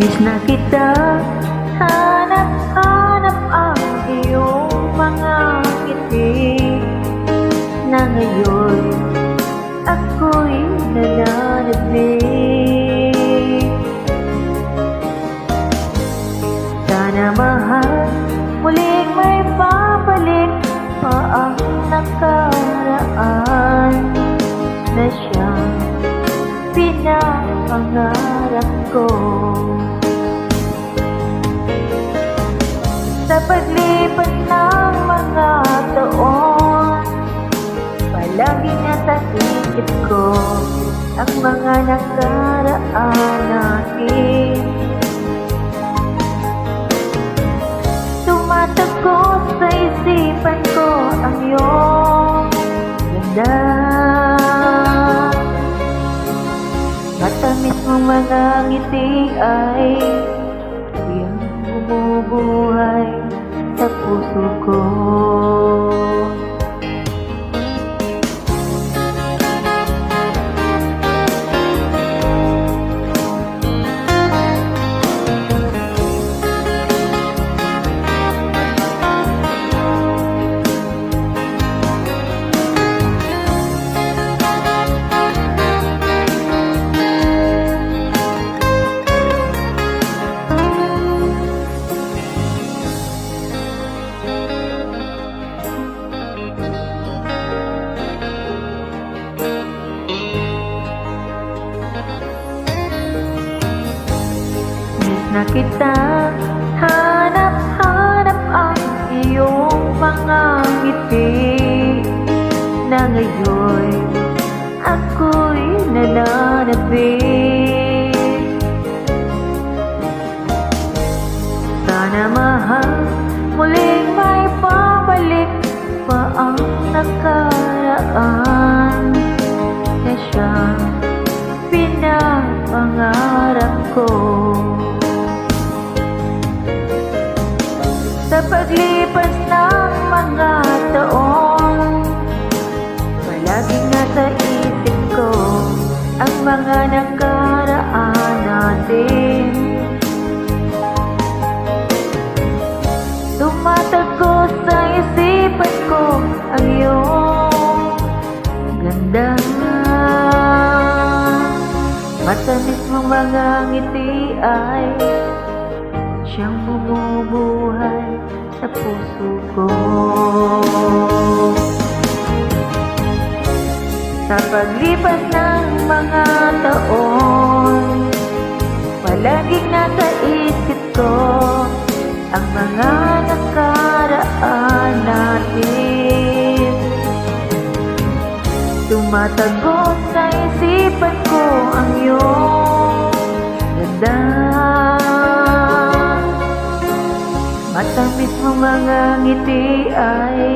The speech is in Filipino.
Miss na kita, hanap-hanap ang iyong mga ngiti, na ngayon ako'y nalalabig. Sana mahal, muling may babalik pa ang nakaraan na siyang pinapangarap ko. Sa paglipas ng mga taon, palagi nasa isip ko ang mga nakaraan natin. Tumatagos sa isipan ko ang iyong ganda. Matamis mong mga ngiti ay siyang bumubuhay sa puso ko. Na kita, hanap-hanap ang iyong mga ngiti, na ngayon ako'y nalalabig. Sana mahal, muling may babalik pa ang nakaraan na siyang pinapangarap ko. Sa paglipas ng mga taon, palaging nasa isip ko ang mga nakaraan natin. Tumatagos sa isipan ko ang iyong ganda. Matamis mong mga ngiti ay siyang bumubuhay sa puso ko. Sa paglipas ng mga taon, palaging nasa isip ko ang mga nakaraan natin. Tumatagos sa isipan ko ang iyong ganda. Matamis mong mga ngiti ay